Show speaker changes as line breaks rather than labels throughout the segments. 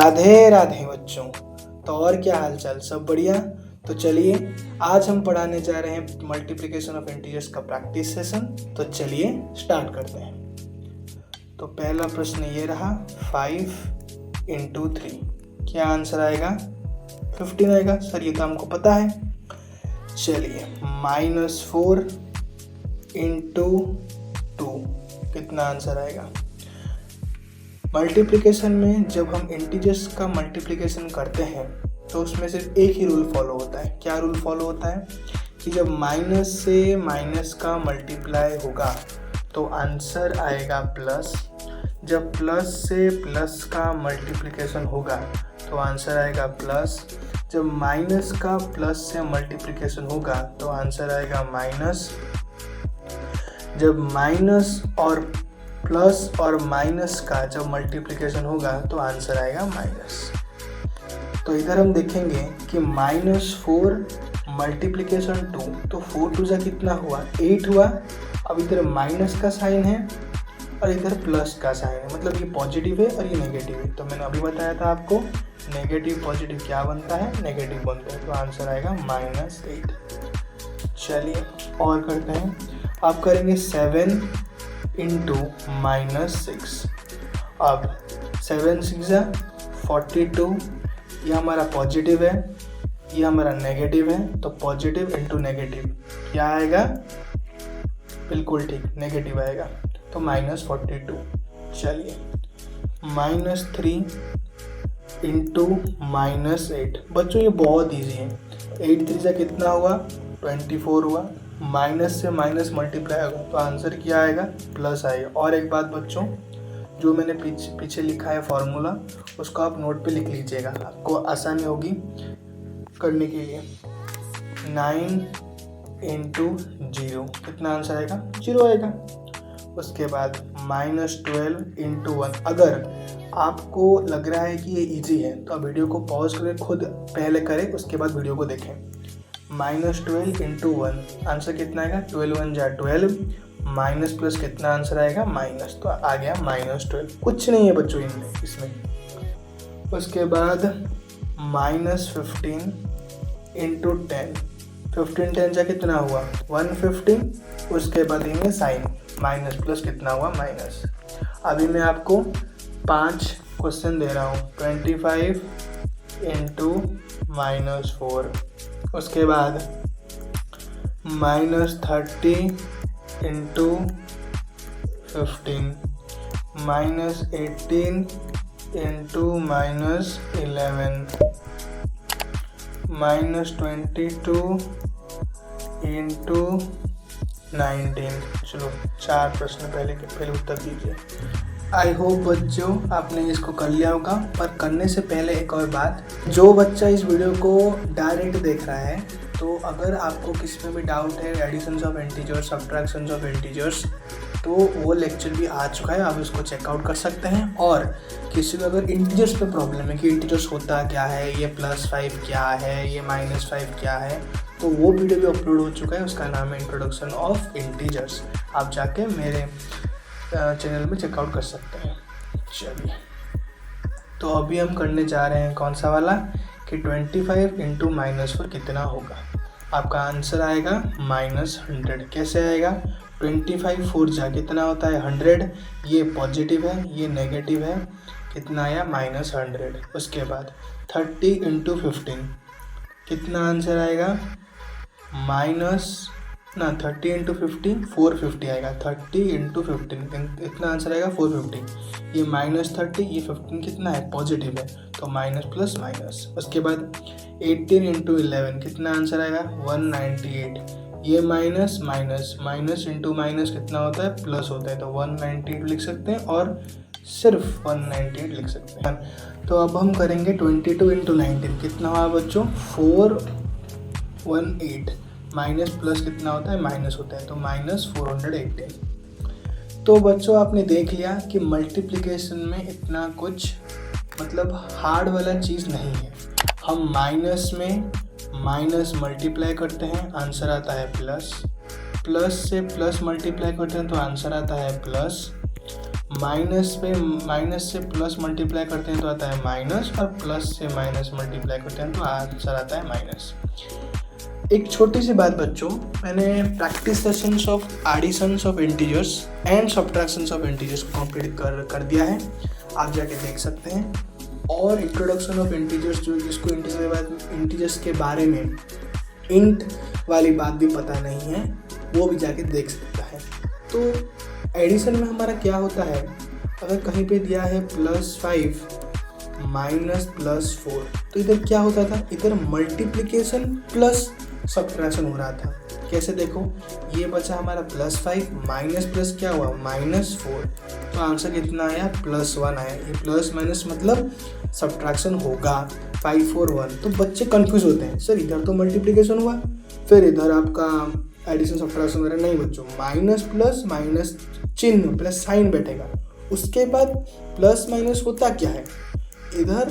राधे राधे बच्चों। तो और क्या हालचाल, सब बढ़िया। तो चलिए आज हम पढ़ाने जा रहे हैं मल्टीप्लिकेशन ऑफ इंटीजर्स का प्रैक्टिस सेशन। तो चलिए स्टार्ट करते हैं। तो पहला प्रश्न ये रहा, 5 इंटू 3, क्या आंसर आएगा? 15 आएगा। सर ये तो हमको पता है। चलिए -4 इंटू 2, कितना आंसर आएगा? मल्टीप्लिकेशन में जब हम इंटीजर्स का मल्टीप्लिकेशन करते हैं तो उसमें सिर्फ एक ही रूल फॉलो होता है। क्या रूल फॉलो होता है कि जब माइनस से माइनस का मल्टीप्लाई होगा तो आंसर आएगा प्लस, जब प्लस से प्लस का मल्टीप्लिकेशन होगा तो आंसर आएगा प्लस, जब माइनस का प्लस से मल्टीप्लिकेशन होगा तो आंसर आएगा माइनस, जब माइनस और प्लस और माइनस का जब मल्टीप्लिकेशन होगा तो आंसर आएगा माइनस। तो इधर हम देखेंगे कि -4 मल्टीप्लिकेशन 2, तो 4 2 जा कितना हुआ? 8 हुआ। अब इधर माइनस का साइन है और इधर प्लस का साइन है, मतलब ये पॉजिटिव है और ये नेगेटिव है। तो मैंने अभी बताया था आपको नेगेटिव पॉजिटिव क्या बनता है, नेगेटिव बनता है। तो आंसर आएगा -8। चलिए और करते हैं। आप करेंगे 7 इंटू -6। अब 7 6 जा 42, ये हमारा पॉजिटिव है, ये हमारा नेगेटिव है। तो पॉजिटिव इंटू नेगेटिव क्या आएगा? बिल्कुल ठीक, नेगेटिव आएगा। तो -42। चलिए -3 इंटू -8। बच्चों ये बहुत ईजी है। 8 3 जा कितना हुआ? 24 हुआ। माइनस से माइनस मल्टीप्लाई होगा तो आंसर क्या आएगा? प्लस आएगा। और एक बात बच्चों, जो मैंने पीछे लिखा है फॉर्मूला, उसको आप नोट पे लिख लीजिएगा, आपको आसानी होगी करने के लिए। 9 इंटू 0, कितना आंसर आएगा? 0 आएगा। उसके बाद -12 इंटू 1। अगर आपको लग रहा है कि ये इजी है तो आप वीडियो को पॉज करके खुद पहले करें, उसके बाद वीडियो को देखें। -12 इंटू 1, आंसर कितना आएगा? 12 1 जा 12, माइनस प्लस कितना आंसर आएगा? माइनस। तो आ गया -12। कुछ नहीं है बच्चों इसमें। उसके बाद -15 इंटू 10, 15 10 जा कितना हुआ? 150। उसके बाद देंगे साइन, माइनस प्लस कितना हुआ? माइनस। अभी मैं आपको 5 क्वेश्चन दे रहा हूँ। 25 इंटू -4, उसके बाद -30 इंटू 15, -18 इंटू -11, -22 इंटू 19। चलो 4 प्रश्न पहले उत्तर दीजिए। आई होप बच्चों आपने इसको कर लिया होगा, पर करने से पहले एक और बात, जो बच्चा इस वीडियो को डायरेक्ट देख रहा है, तो अगर आपको किसी में भी डाउट है additions of integers, subtractions of integers, तो वो लेक्चर भी आ चुका है, आप इसको चेकआउट कर सकते हैं। और किसी को अगर इंटीजर्स पे प्रॉब्लम है कि इंटीजर्स होता क्या है, ये +5 क्या है, ये -5 क्या है, तो वो वीडियो भी अपलोड हो चुका है। उसका नाम है इंट्रोडक्शन ऑफ इंटीजर्स। आप जाके मेरे चैनल में चेकआउट कर सकते हैं। चलिए तो अभी हम करने जा रहे हैं कौन सा वाला, कि 25 इंटू -4 कितना होगा? आपका आंसर आएगा -100। कैसे आएगा? 25 4 जा कितना होता है? 100। ये पॉजिटिव है, ये नेगेटिव है, कितना आया? -100। उसके बाद 30 इंटू 15, कितना आंसर आएगा? 30 इंटू 50 450 आएगा। 30 इंटू 15 इतना आंसर आएगा 450। ये -30, ये 15 कितना है? पॉजिटिव है, तो माइनस प्लस माइनस। उसके बाद 18 इंटू 11, कितना आंसर आएगा? 198। ये minus minus, minus into minus कितना होता है? प्लस होता है, तो 198 लिख सकते हैं और सिर्फ 198 लिख सकते हैं। तो अब हम करेंगे 22 इंटू 19, कितना हुआ बच्चों? 418। माइनस प्लस कितना होता है? माइनस होता है, तो -418। तो बच्चों आपने देख लिया कि मल्टीप्लिकेशन में इतना कुछ मतलब हार्ड वाला चीज़ नहीं है। हम माइनस में माइनस मल्टीप्लाई करते हैं, आंसर आता है प्लस, प्लस से प्लस मल्टीप्लाई करते हैं तो आंसर आता है प्लस, माइनस से प्लस मल्टीप्लाई करते हैं तो आता है माइनस, और प्लस से माइनस मल्टीप्लाई करते हैं तो आंसर आता है माइनस। एक छोटी सी बात बच्चों, मैंने practice sessions of additions of integers and subtractions of integers को कंप्लीट कर दिया है, आप जाके देख सकते हैं। और इंट्रोडक्शन ऑफ इंटीजर्स जो जिसको इंटीजर्स के बारे में इंट वाली बात भी पता नहीं है वो भी जाके देख सकता है। तो एडिशन में हमारा क्या होता है, अगर कहीं पे दिया है +5 माइनस +4 तो इधर क्या होता था, इधर मल्टीप्लिकेशन प्लस सब्ट्रैक्शन हो रहा था। कैसे देखो, ये बचा हमारा +5 माइनस प्लस क्या हुआ -4, तो आंसर कितना आया +1 आया। ये प्लस माइनस मतलब सब्ट्रैक्शन होगा 5 और 1। तो बच्चे कंफ्यूज होते हैं, सर इधर तो मल्टीप्लिकेशन हुआ फिर इधर आपका एडिशन सब्ट्रैक्शन वगैरह। नहीं बच्चों, माइनस प्लस माइनस चिन्ह प्लस साइन बैठेगा, उसके बाद प्लस माइनस होता क्या है, इधर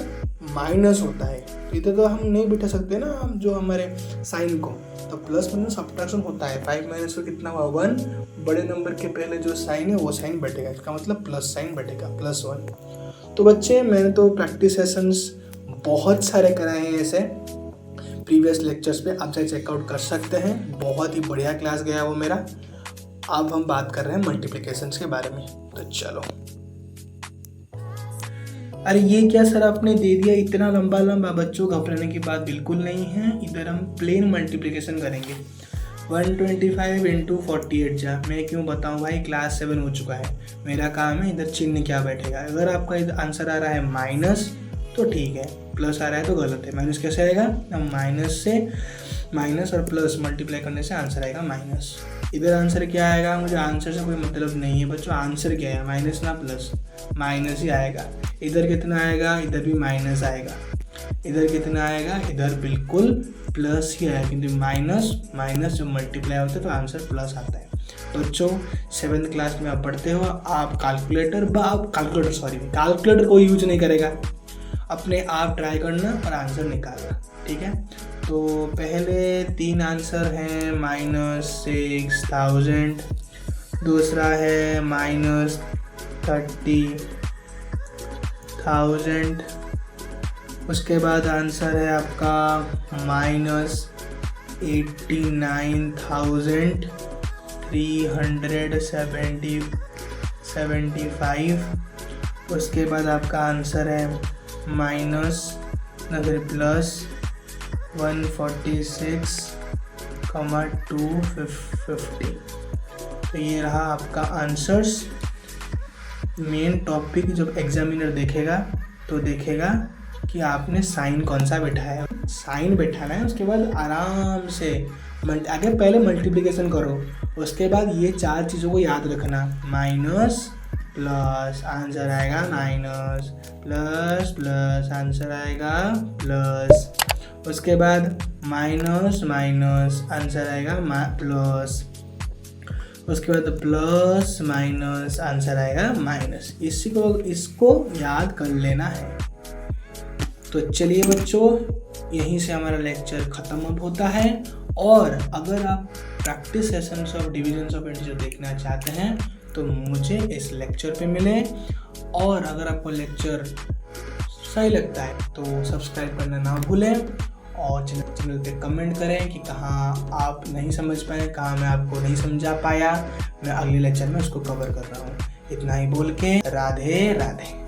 माइनस होता है, तो इधर तो हम नहीं बैठा सकते ना हम जो हमारे साइन को, तो प्लस माइनस सब्ट्रैक्शन होता है। 5 माइनस को कितना हुआ 1, बड़े नंबर के पहले जो साइन है वो साइन बैठेगा, इसका मतलब प्लस साइन बैठेगा +1। तो बच्चे मैंने तो प्रैक्टिस सेशंस बहुत सारे कराए हैं ऐसे प्रीवियस लेक्चर्स पे, आप चाहे चेकआउट कर सकते हैं। बहुत ही बढ़िया क्लास गया वो मेरा। अब हम बात कर रहे हैं मल्टीप्लिकेशंस के बारे में, तो चलो। अरे ये क्या सर आपने दे दिया इतना लंबा लंबा, बच्चों घबराने की बात बिल्कुल नहीं है। इधर हम प्लेन मल्टीप्लिकेशन करेंगे। 125 × 48 जा, मैं क्यों बताऊं भाई, क्लास 7 हो चुका है। मेरा काम है इधर चिन्ह क्या बैठेगा। अगर आपका इधर आंसर आ रहा है माइनस तो ठीक है, प्लस आ रहा है तो गलत है। माइनस कैसे आएगा, माइनस से माइनस और प्लस मल्टीप्लाई करने से आंसर आएगा माइनस। इधर आंसर क्या आएगा, मुझे आंसर से कोई मतलब नहीं है बच्चों, आंसर क्या है माइनस ना प्लस, माइनस ही आएगा। इधर कितना आएगा, इधर भी माइनस आएगा। इधर कितना आएगा, इधर बिल्कुल प्लस ही आएगा, क्योंकि माइनस माइनस जब मल्टीप्लाई होता है तो आंसर प्लस आता है। बच्चों 7th क्लास में आप पढ़ते हो, आप कैलकुलेटर कोई यूज नहीं करेगा, अपने आप ट्राई करना और आंसर निकालना, ठीक है। तो पहले 3 आंसर हैं -6000, दूसरा है -30,000, उसके बाद आंसर है आपका -89,375, उसके बाद आपका आंसर है +146,250। तो ये रहा आपका आंसर्स। मेन टॉपिक जब एग्जामिनर देखेगा तो देखेगा कि आपने साइन कौन सा बैठाया है, साइन बैठाना है। उसके बाद आराम से आगे पहले मल्टीप्लिकेशन करो, उसके बाद ये 4 चीज़ों को याद रखना, माइनस प्लस आंसर आएगा माइनस, प्लस प्लस आंसर आएगा प्लस, उसके बाद माइनस माइनस आंसर आएगा प्लस, उसके बाद प्लस माइनस आंसर आएगा माइनस। इसको याद कर लेना है। तो चलिए बच्चों, यहीं से हमारा लेक्चर ख़त्म अब होता है। और अगर आप practice sessions of divisions of integer देखना चाहते हैं तो मुझे इस लेक्चर पे मिलें। और अगर आपको लेक्चर सही लगता है तो सब्सक्राइब करना ना भूलें, और चैनल पे कमेंट करें कि कहाँ आप नहीं समझ पाए, कहाँ मैं आपको नहीं समझा पाया। मैं अगले लेक्चर में उसको कवर कर रहा हूँ। इतना ही बोल के राधे राधे।